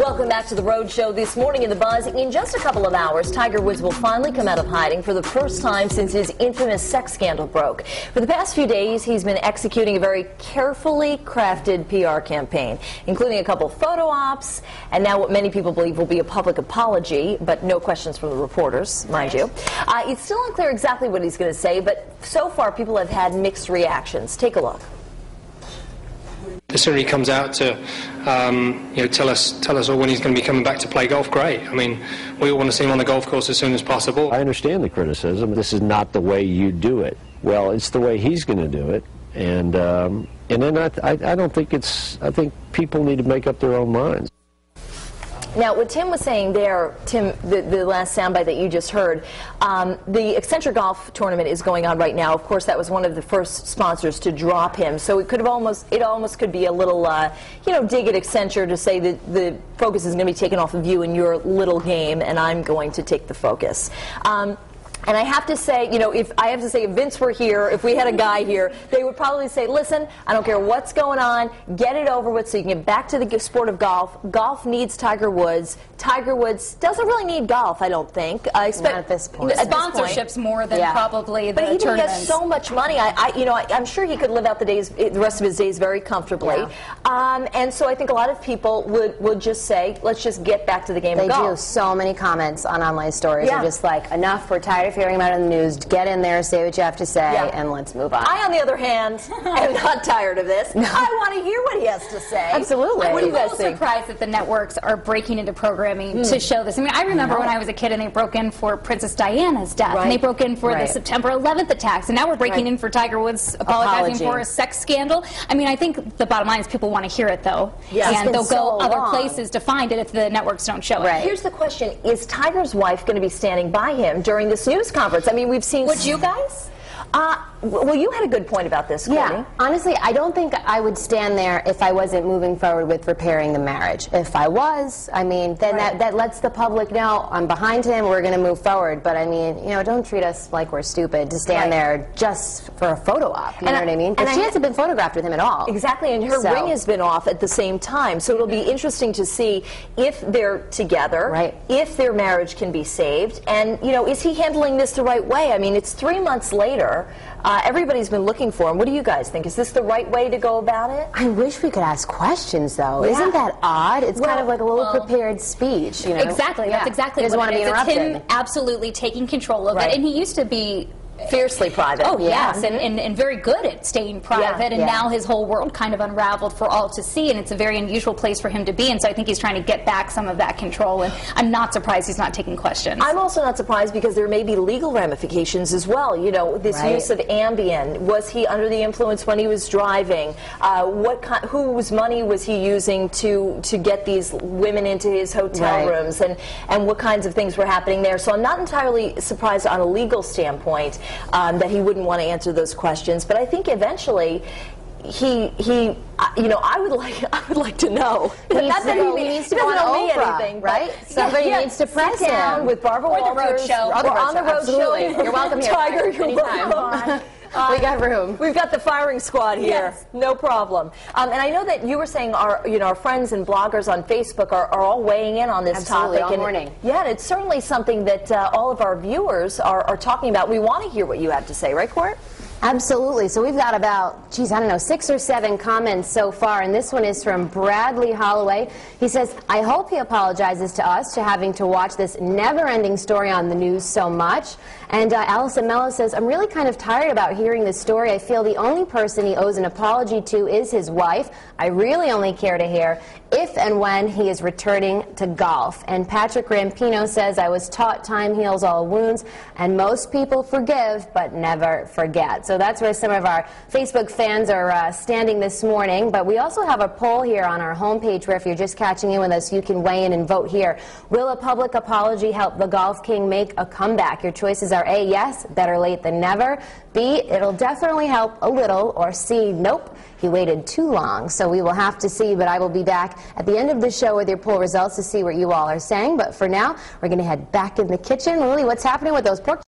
Welcome back to the Road Show. This morning in the Buzz, in just a couple of hours, Tiger Woods will finally come out of hiding for the first time since his infamous sex scandal broke. For the past few days, he's been executing a very carefully crafted PR campaign, including a couple photo ops, and now what many people believe will be a public apology, but no questions from the reporters, mind you. It's still unclear exactly what he's going to say, but so far people have had mixed reactions. Take a look. As soon as he comes out to tell us all when he's going to be coming back to play golf, great. I mean, we all want to see him on the golf course as soon as possible. I understand the criticism. This is not the way you do it. Well, it's the way he's going to do it, and then I don't think it's. I think people need to make up their own minds. Now, what Tim was saying there, Tim, the last soundbite that you just heard, the Accenture Golf Tournament is going on right now. Of course, that was one of the first sponsors to drop him, so it almost could be a little, dig at Accenture to say that the focus is going to be taken off of you and your little game, and I'm going to take the focus. And I have to say, if Vince were here, if we had a guy here, they would probably say, listen, I don't care what's going on, get it over with so you can get back to the sport of golf. Golf needs Tiger Woods. Tiger Woods doesn't really need golf, I don't think. Not at this point. Sponsorships more than probably the tournaments. But he has so much money. I'm sure he could live out the rest of his days very comfortably. Yeah. And so I think a lot of people would just say, let's just get back to the game of golf. They do. So many comments on online stories are just like, enough, we're tired of hearing about it in the news, get in there, say what you have to say, and let's move on. I, on the other hand, am not tired of this. No. I want to hear what he has to say. Absolutely. What do you guys think? think? I'm surprised that the networks are breaking into programming to show this. I mean, I remember when I was a kid and they broke in for Princess Diana's death, and they broke in for the September 11th attacks, and now we're breaking in for Tiger Woods apologizing for a sex scandal. I mean, I think the bottom line is people want to hear it, though, and they'll go other places to find it if the networks don't show it. Here's the question. Is Tiger's wife going to be standing by him during this news conference? I mean, we've seen... Would you guys? Well, you had a good point about this, Courtney. Yeah, honestly, I don't think I would stand there if I wasn't moving forward with repairing the marriage. If I was, I mean, then that lets the public know I'm behind him, we're going to move forward. But I mean, don't treat us like we're stupid to stand there just for a photo op, you know what I mean? Because she hasn't been photographed with him at all. Exactly, and her ring has been off at the same time. So it'll be interesting to see if they're together, if their marriage can be saved, and, is he handling this the right way? I mean, it's 3 months later. Everybody's been looking for him. What do you guys think? Is this the right way to go about it? I wish we could ask questions, though. Yeah. Isn't that odd? It's kind of like a little prepared speech, Exactly. That's exactly what it is. It's him absolutely taking control of it. And he used to be fiercely private. Oh, yes, and very good at staying private, and now his whole world kind of unraveled for all to see, and it's a very unusual place for him to be, and so I think he's trying to get back some of that control, and I'm not surprised he's not taking questions. I'm also not surprised because there may be legal ramifications as well. This use of Ambien. Was he under the influence when he was driving? Whose money was he using to get these women into his hotel rooms, and what kinds of things were happening there? So I'm not entirely surprised on a legal standpoint that he wouldn't want to answer those questions, but I think eventually I would like to know. He needs to go on Oprah, right? Somebody needs to press him with Barbara Walters. Or the Road Show. Or on the Road Show. You're welcome here. Tiger, you're welcome. We got room. We've got the firing squad here. No problem. And I know that you were saying our friends and bloggers on Facebook are all weighing in on this topic. All morning. Yeah, and it's certainly something that all of our viewers are talking about. We want to hear what you have to say, right, Court? Absolutely. So we've got about, 6 or 7 comments so far, and this one is from Bradley Holloway. He says, I hope he apologizes to us to having to watch this never-ending story on the news so much. And Allison Mello says, I'm really kind of tired about hearing this story. I feel the only person he owes an apology to is his wife. I really only care to hear if and when he is returning to golf. And Patrick Rampino says, I was taught time heals all wounds, and most people forgive but never forget. So that's where some of our Facebook fans are standing this morning. But we also have a poll here on our homepage where if you're just catching in with us, you can weigh in and vote here. Will a public apology help the Golf King make a comeback? Your choices are A, yes, better late than never. B, it'll definitely help a little. Or C, nope, he waited too long. So we will have to see, but I will be back at the end of the show with your poll results to see what you all are saying. But for now, we're going to head back in the kitchen. Lily, what's happening with those pork